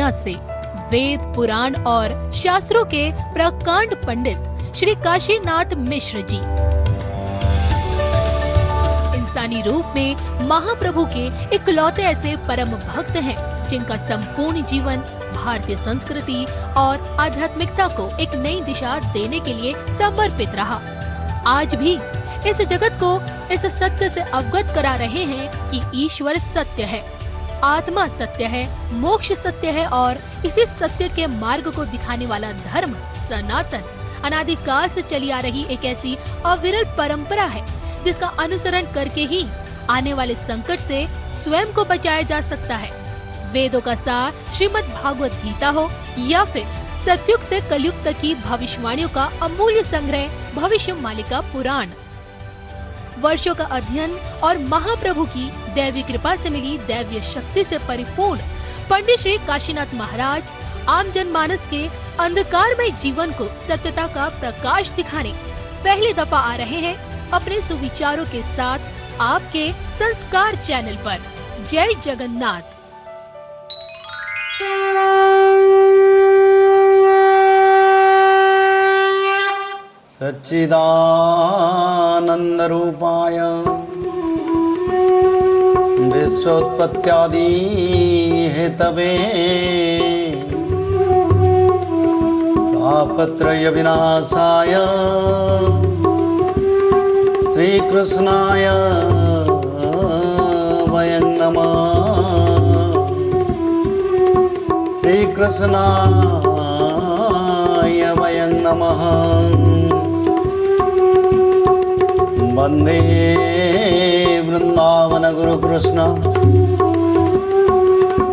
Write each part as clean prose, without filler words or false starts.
दुनिया से वेद, पुराण और शास्त्रों के प्रकांड पंडित श्री काशीनाथ मिश्र जी इंसानी रूप में महाप्रभु के इकलौते ऐसे परम भक्त हैं जिनका संपूर्ण जीवन भारतीय संस्कृति और आध्यात्मिकता को एक नई दिशा देने के लिए समर्पित रहा। आज भी इस जगत को इस सत्य से अवगत करा रहे हैं कि ईश्वर सत्य है, आत्मा सत्य है, मोक्ष सत्य है और इसी सत्य के मार्ग को दिखाने वाला धर्म सनातन अनादिकाल से चली आ रही एक ऐसी अविरल परंपरा है जिसका अनुसरण करके ही आने वाले संकट से स्वयं को बचाया जा सकता है। वेदों का सार श्रीमद् भागवत गीता हो या फिर सतयुग से कलयुग तक की भविष्यवाणियों का अमूल्य संग्रह भविष्य मालिका पुराण, वर्षों का अध्ययन और महाप्रभु की दैवी कृपा से मिली दैवीय शक्ति से परिपूर्ण पंडित श्री काशीनाथ महाराज आम जनमानस के अंधकारमय जीवन को सत्यता का प्रकाश दिखाने पहली दफा आ रहे हैं अपने सुविचारों के साथ आपके संस्कार चैनल पर। जय जगन्नाथ। सच्चिदानंद रूपाय विश्वोत्पत्त्यादि हेतवे तापत्रय विनाशाय श्रीकृष्णाय वयं नमः। श्रीकृष्णाय वयं नमः। वंदे वृंदावन गुरु कृष्ण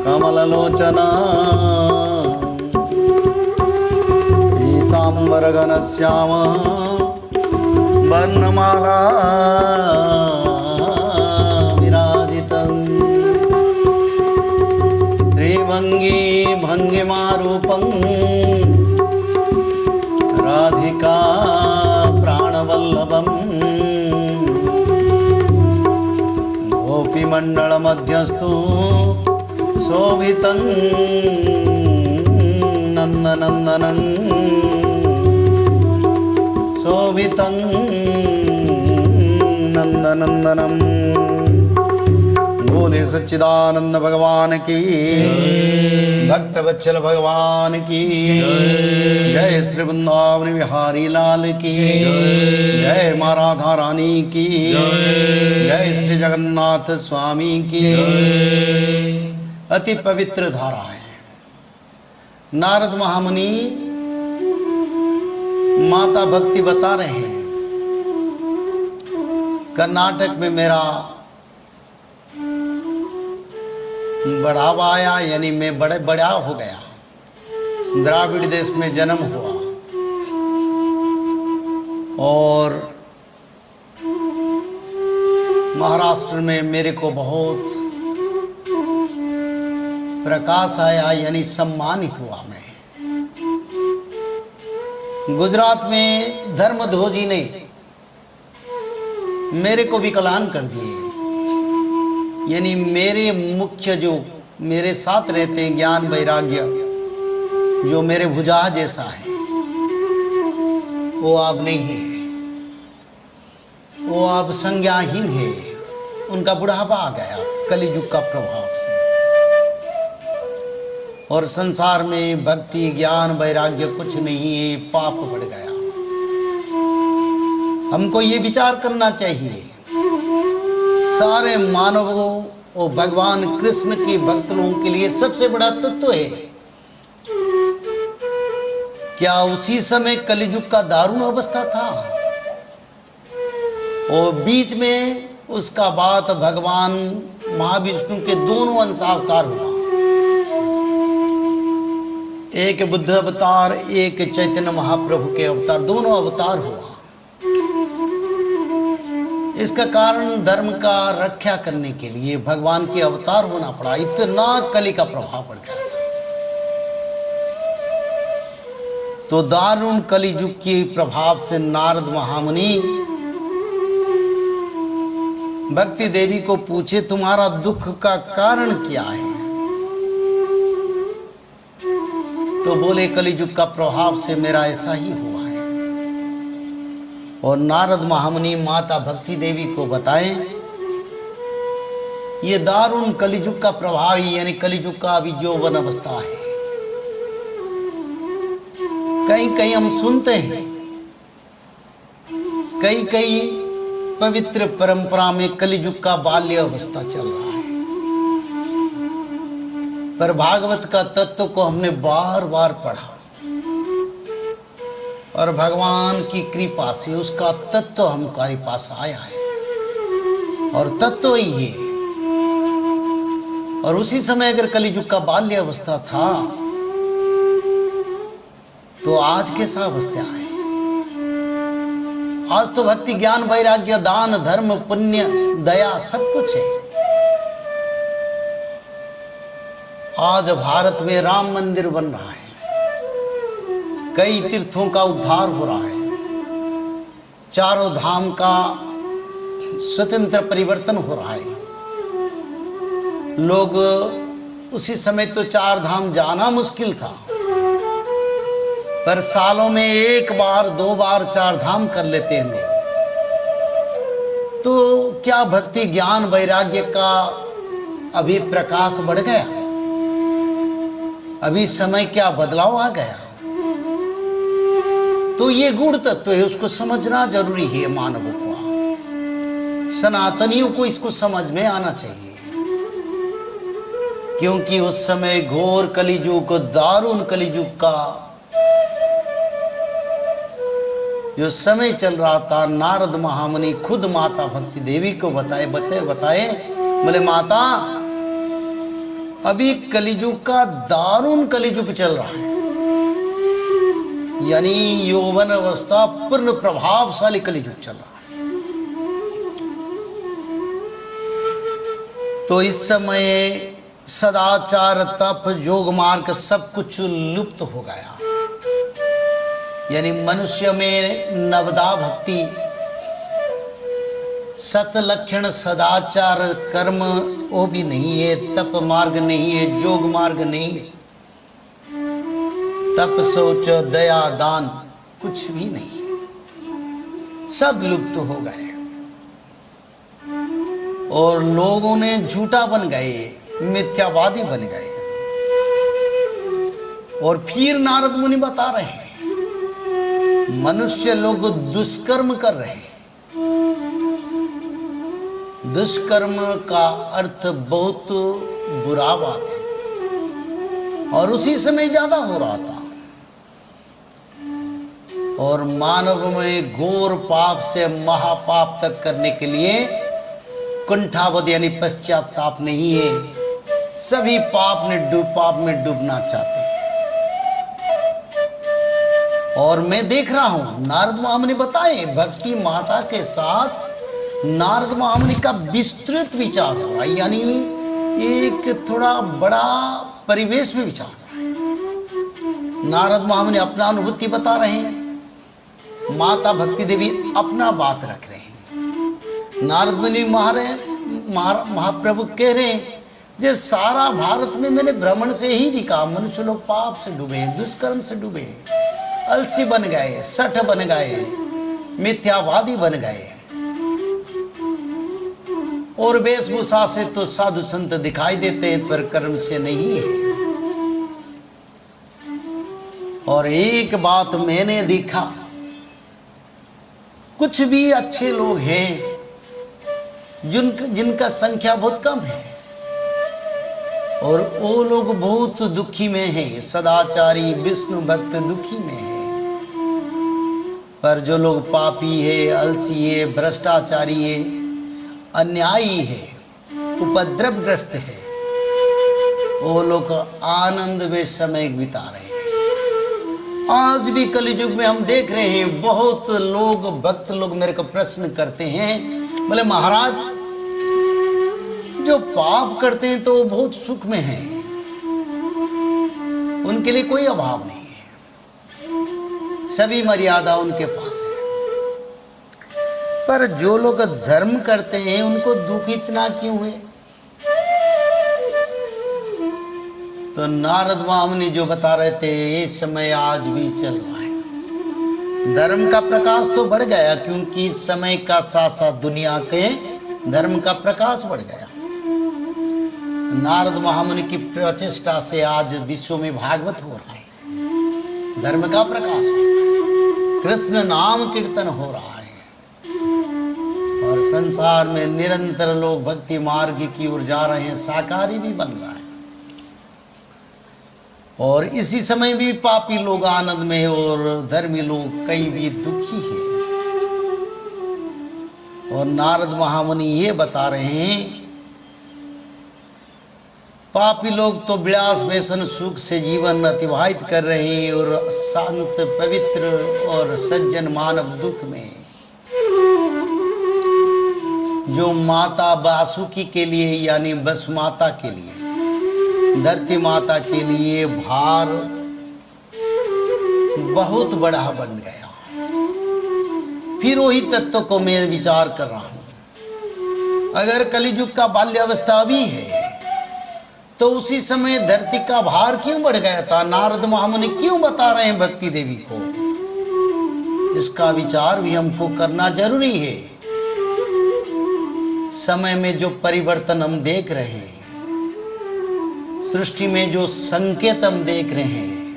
कमललोचन पीतांबर घनश्याम वर्णमाला विराजितं त्रिभंगी भंगिमारूपं राधिका प्राणवल्लभम् गोपीमंडल मध्यस्थु शोभितं नंदनंदनं शोभितं नंदनंदनम। बोले सच्चिदानंद भगवान की, भक्त वत्सल भगवान की जय। श्री वृंदावन बिहारी लाल की जय। माँ राधा रानी की जय। श्री जगन्नाथ स्वामी की। अति पवित्र धारा है। नारद महामुनि माता भक्ति बता रहे हैं। कर्नाटक में मेरा बढ़ावा आया, यानी मैं बड़ा हो गया। द्राविड़ देश में जन्म हुआ और महाराष्ट्र में मेरे को बहुत प्रकाश आया, यानी सम्मानित हुआ मैं। गुजरात में धर्मध्वजी ने मेरे को विकलांग कर दिए, यानी मेरे मुख्य जो मेरे साथ रहते हैं ज्ञान वैराग्य जो मेरे भुजा जैसा है वो आप नहीं है, वो आप संज्ञाहीन है। उनका बुढ़ापा आ गया कलियुग का प्रभाव से और संसार में भक्ति ज्ञान वैराग्य कुछ नहीं है, पाप बढ़ गया। हमको ये विचार करना चाहिए सारे मानवों और भगवान कृष्ण के भक्त लोगों के लिए सबसे बड़ा तत्व है। क्या उसी समय कलियुग का दारुण अवस्था था और बीच में उसका बाद भगवान महाविष्णु के दोनों अंशावतार हुआ, एक बुद्ध अवतार एक चैतन्य महाप्रभु के अवतार, दोनों अवतार हुआ। इसका कारण धर्म का रक्षा करने के लिए भगवान के अवतार होना पड़ा। इतना कली का प्रभाव पड़ गया था। तो दारुण कलियुग के प्रभाव से नारद महामुनि भक्ति देवी को पूछे तुम्हारा दुख का कारण क्या है। तो बोले कलियुग का प्रभाव से मेरा ऐसा ही हुआ है। और नारद महामुनि माता भक्ति देवी को बताएं ये दारुण कलियुग का प्रभाव ही, यानी कलियुग का अभी यौवन अवस्था है। कहीं कहीं हम सुनते हैं, कई कई पवित्र परंपरा में कलियुग का बाल्य अवस्था चल रहा है। पर भागवत का तत्व को हमने बार बार पढ़ा और भगवान की कृपा से उसका तत्व हमारे पास आया है और तत्व ही है। और उसी समय अगर कलियुग का बाल्य अवस्था था तो आज कैसा अवस्था है? आज तो भक्ति ज्ञान वैराग्य दान धर्म पुण्य दया सब कुछ है। आज भारत में राम मंदिर बन रहा है, कई तीर्थों का उद्धार हो रहा है, चारों धाम का स्वतंत्र परिवर्तन हो रहा है। लोग उसी समय तो चार धाम जाना मुश्किल था, पर सालों में एक बार दो बार चार धाम कर लेते हैं लोग। तो क्या भक्ति ज्ञान वैराग्य का अभी प्रकाश बढ़ गया? अभी समय क्या बदलाव आ गया? तो ये गुण तत्व है, उसको समझना जरूरी है। मानवों को, सनातनियों को इसको समझ में आना चाहिए, क्योंकि उस समय घोर कलियुग, दारुण कलियुग का जो समय चल रहा था, नारद महामुनि खुद माता भक्ति देवी को बताए बोले माता अभी कलियुग का दारुण कलियुग चल रहा है, यानी यौवन अवस्था पूर्ण प्रभावशाली कलियुग चल रहा है। तो इस समय सदाचार तप योग मार्ग सब कुछ लुप्त हो गया, यानी मनुष्य में नवदा भक्ति सत लक्षण सदाचार कर्म वो भी नहीं है, तप मार्ग नहीं है, योग मार्ग नहीं है, तप सोच दया दान कुछ भी नहीं, सब लुप्त हो गए। और लोगों ने झूठा बन गए, मिथ्यावादी बन गए। और फिर नारद मुनि बता रहे हैं मनुष्य लोग दुष्कर्म कर रहे हैं। दुष्कर्म का अर्थ बहुत बुरा बात है और उसी समय ज्यादा हो रहा था। और मानव में घोर पाप से महापाप तक करने के लिए कुंठावध यानी पश्चाताप नहीं है। सभी पाप में डूबना चाहते हैं। और मैं देख रहा हूं नारद महामुनि बताए भक्ति माता के साथ नारद महामुनि का विस्तृत विचार हो रहा है, यानी एक थोड़ा बड़ा परिवेश में विचार हो रहा है। नारद महामुनि अपना अनुभूति बता रहे हैं, माता भक्ति देवी अपना बात रख रहे हैं। नारद मुनि महाप्रभु कह रहे हैं जे सारा भारत में मैंने भ्रमण से ही दिखा, मनुष्य लोग पाप से डूबे, दुष्कर्म से डूबे, अलसी बन गए, सठ बन गए, मिथ्यावादी बन गए। और वेशभूषा से तो साधु संत दिखाई देते हैं पर कर्म से नहीं है। और एक बात मैंने देखा, कुछ भी अच्छे लोग हैं जिनका संख्या बहुत कम है और वो लोग बहुत दुखी में हैं। सदाचारी विष्णु भक्त दुखी में है, पर जो लोग पापी है, अलसी है, भ्रष्टाचारी है, अन्यायी है, उपद्रवग्रस्त है, वो लोग आनंद में समय बिता रहे हैं। आज भी कलियुग में हम देख रहे हैं बहुत लोग, भक्त लोग मेरे को प्रश्न करते हैं, बोले महाराज जो पाप करते हैं तो वो बहुत सुख में हैं, उनके लिए कोई अभाव नहीं है, सभी मर्यादा उनके पास है। पर जो लोग धर्म करते हैं उनको दुख इतना क्यों है? तो नारद महामुनि जो बता रहे थे ये समय आज भी चल रहा है। धर्म का प्रकाश तो बढ़ गया, क्योंकि समय का साथ साथ दुनिया के धर्म का प्रकाश बढ़ गया। नारद महामुनि की प्रचेष्टा से आज विश्व में भागवत हो रहा है, धर्म का प्रकाश, कृष्ण नाम कीर्तन हो रहा है, और संसार में निरंतर लोग भक्ति मार्ग की ओर जा रहे हैं, शाकाहारी भी बन रहा है। और इसी समय भी पापी लोग आनंद में है और धर्मी लोग कई भी दुखी है। और नारद महामुनि ये बता रहे हैं पापी लोग तो विलास व्यसन सुख से जीवन अतिवाहित कर रहे हैं और शांत पवित्र और सज्जन मानव दुख में। जो माता वासुकी के लिए यानी बस माता के लिए, धरती माता के लिए भार बहुत बड़ा बन गया। फिर वही तत्व को मैं विचार कर रहा हूं, अगर कलियुग का बाल्यावस्था भी है तो उसी समय धरती का भार क्यों बढ़ गया था? नारद महामुनि क्यों बता रहे हैं भक्ति देवी को? इसका विचार भी हमको करना जरूरी है। समय में जो परिवर्तन हम देख रहे हैं, सृष्टि में जो संकेत हम देख रहे हैं,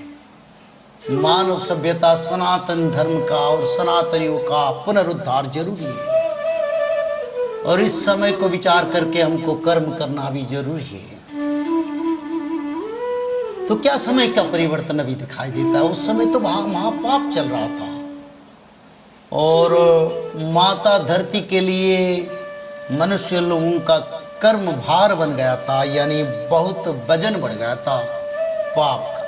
मानव सभ्यता सनातन धर्म का और सनातनियों का पुनरुद्धार जरूरी है। और इस समय को विचार करके हमको कर्म करना भी जरूरी है। तो क्या समय का परिवर्तन अभी दिखाई देता है? उस समय तो महापाप चल रहा था और माता धरती के लिए मनुष्य लोगों का कर्म भार बन गया था, यानी बहुत वजन बढ़ गया था पाप का।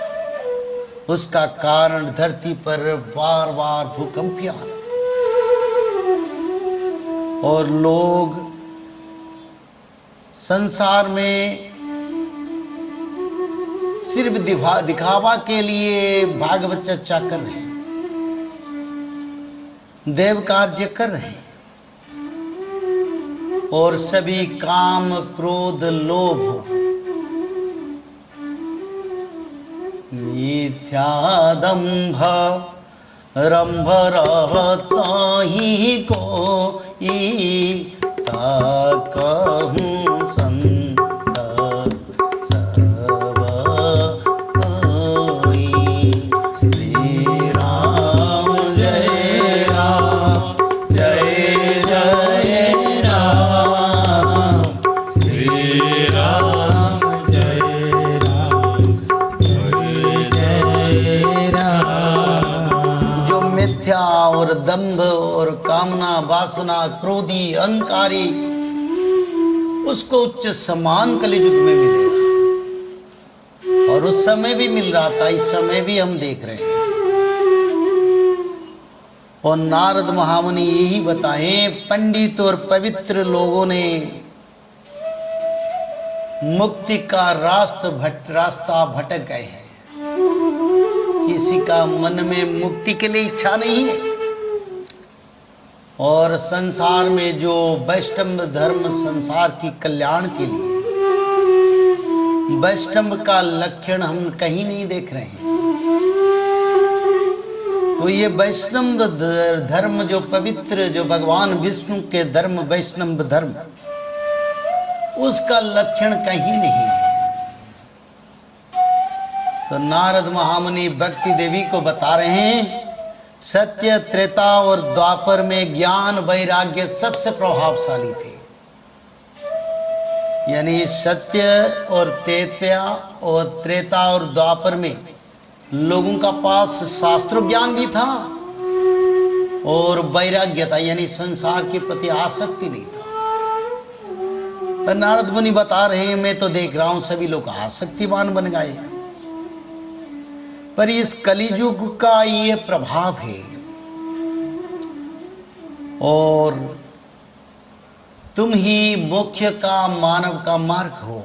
उसका कारण धरती पर बार बार भूकंप आ रहे थे और लोग संसार में सिर्फ दिखावा के लिए भागवत चर्चा कर रहे हैं, देव कार्य कर रहे हैं और सभी काम क्रोध लोभ मिथ्यादंभ रंभ रहता ही को कहूँ संत सब कोई। श्री राम जय जय जय राम, श्री राम जय राम। जो मिथ्या और दंभ और कामना वासना क्रोधी अहंकारी, उसको उच्च सम्मान कलियुग में मिलेगा और उस समय भी मिल रहा था, इस समय भी हम देख रहे हैं। और नारद महामुनि यही बताए, पंडित और पवित्र लोगों ने मुक्ति का रास्ता भटक गए हैं। किसी का मन में मुक्ति के लिए इच्छा नहीं है और संसार में जो वैष्णव धर्म संसार की कल्याण के लिए, वैष्णव का लक्षण हम कहीं नहीं देख रहे हैं। तो ये वैष्णव धर्म जो पवित्र, जो भगवान विष्णु के धर्म वैष्णव धर्म, उसका लक्षण कहीं नहीं है। तो नारद महामुनि भक्ति देवी को बता रहे हैं, सत्य त्रेता और द्वापर में ज्ञान वैराग्य सबसे प्रभावशाली थे। यानी सत्य और त्रेता और द्वापर में लोगों का पास शास्त्र ज्ञान भी था और वैराग्य था, यानी संसार के प्रति आसक्ति नहीं था। पर नारद मुनि बता रहे हैं, मैं तो देख रहा हूं सभी लोग आसक्तिवान बन गए। पर इस कलियुग का ये प्रभाव है और तुम ही मोक्ष का मानव का मार्ग हो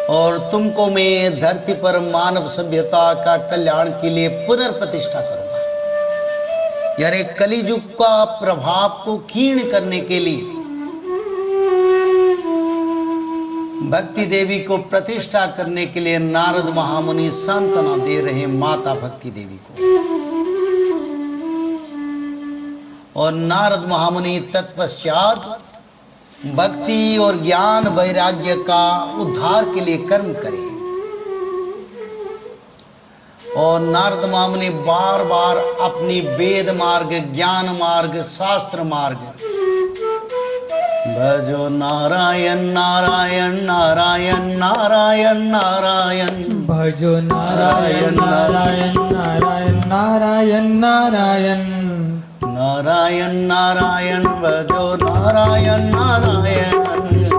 और तुमको मैं धरती पर मानव सभ्यता का कल्याण के लिए पुनर्प्रतिष्ठा करूंगा। यानी कलियुग का प्रभाव को क्षीण करने के लिए भक्ति देवी को प्रतिष्ठा करने के लिए नारद महामुनि सांत्वना दे रहे माता भक्ति देवी को। और नारद महामुनि तत्पश्चात भक्ति और ज्ञान वैराग्य का उद्धार के लिए कर्म करें। और नारद महामुनि बार बार अपनी वेद मार्ग, ज्ञान मार्ग, शास्त्र मार्ग, भजो नारायण नारायण नारायण नारायण नारायण, भजो नारायण नारायण नारायण नारायण नारायण, नारायण नारायण भजो नारायण नारायण,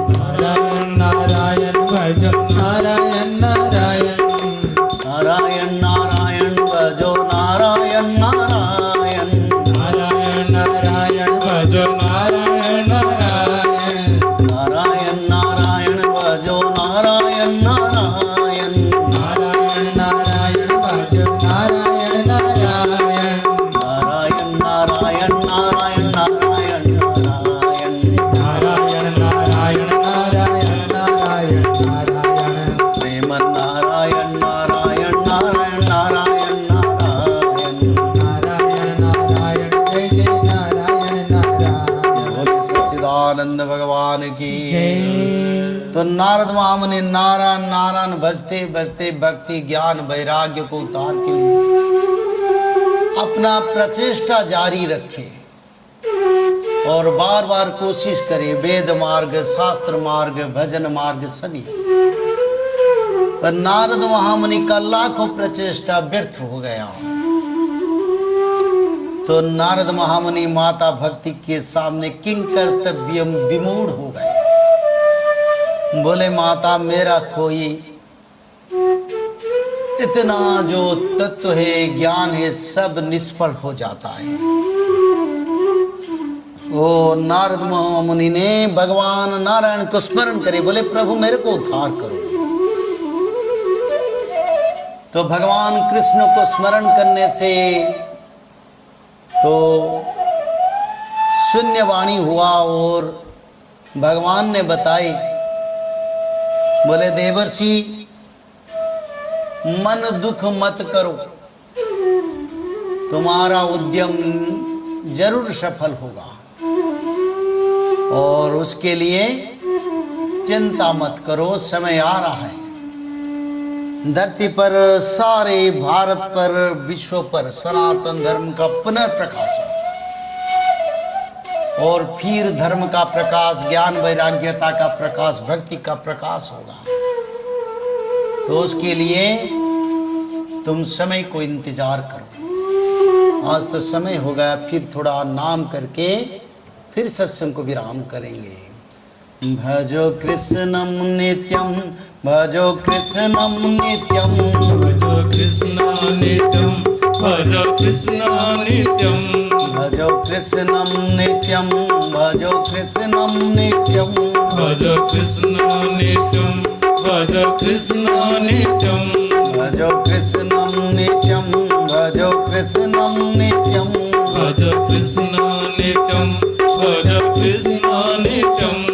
नारायण नारायण भजो नारायण नारायण, नारायण नारायण भजो नारायण नारायण, नारायण नारायण भजो नारायण नारायण, नारायण नारायण भजो नारायण नारायण, नारायण नारायण भजो नारायण नारायण, नारायण नारायण नारायण नारायण नारायण, नारायण नारायण नारायण नारायण नारायण, श्रीमन नारायण नारायण नारायण नारायण नारायण, नारायण नारायण जय जय नारायण नारायण बोले सच्चिदानंद भगवान की। जय। तो नारद महामुनि नारायण नारायण भजते भजते भक्ति ज्ञान वैराग्य को उतार के लिए अपना प्रचेष्टा जारी रखे और बार बार कोशिश करे, वेद मार्ग, शास्त्र मार्ग, भजन मार्ग सभी। पर नारद महामुनि का लाखों प्रचेष्टा व्यर्थ हो गया। तो नारद महामुनि माता भक्ति के सामने किंग कर्तव्य विमूढ़ हो गए। बोले माता, मेरा कोई इतना जो तत्व है, ज्ञान है, सब निष्फल हो जाता है। ओ नारद महामुनि ने भगवान नारायण को स्मरण करे, बोले प्रभु मेरे को उद्धार करो। तो भगवान कृष्ण को स्मरण करने से तो शून्यवाणी हुआ और भगवान ने बताई, बोले देवर्षि मन दुख मत करो, तुम्हारा उद्यम जरूर सफल होगा और उसके लिए चिंता मत करो, समय आ रहा है। धरती पर, सारे भारत पर, विश्व पर सनातन धर्म का पुनर्प्रकाश हो और फिर धर्म का प्रकाश, ज्ञान वैराग्यता का प्रकाश, भक्ति का प्रकाश होगा। तो उसके लिए तुम समय को इंतजार करो। आज तो समय हो गया, फिर थोड़ा नाम करके फिर सत्संग को विराम करेंगे। भजो कृष्णम नित्यम, भजो कृष्णम नित्यम, भजो कृष्ण नित्यम, भजो कृष्ण नित्यम, भजो कृष्णम नित्यम, भजो कृष्णम नित्यम, भजो कृष्ण नित्यम, भजो कृष्ण नित्यम, भजो कृष्णम नित्यम, भजो कृष्णम नित्यम, भजो कृष्ण नित्यम, भजो कृष्ण नित्यम,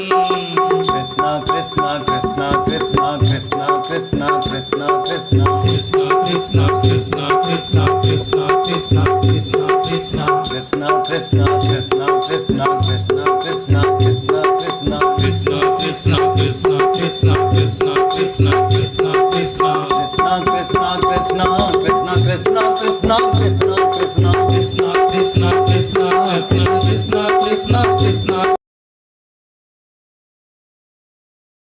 कृष्णा कृष्णा कृष्णा कृष्णा कृष्णा कृष्णा कृष्णा कृष्णा कृष्ण कृष्ण कृष्ण कृष्ण कृष्ण कृष्ण कृष्ण कृष्ण कृष्णा कृष्णा कृष्णा कृष्णा कृष्णा कृष्णा कृष्णा कृष्णा कृष्ण कृष्ण कृष्ण कृष्ण कृष्ण कृष्ण कृष्ण कृष्ण कृष्णा कृष्णा कृष्णा कृष्णा कृष्णा कृष्णा कृष्णा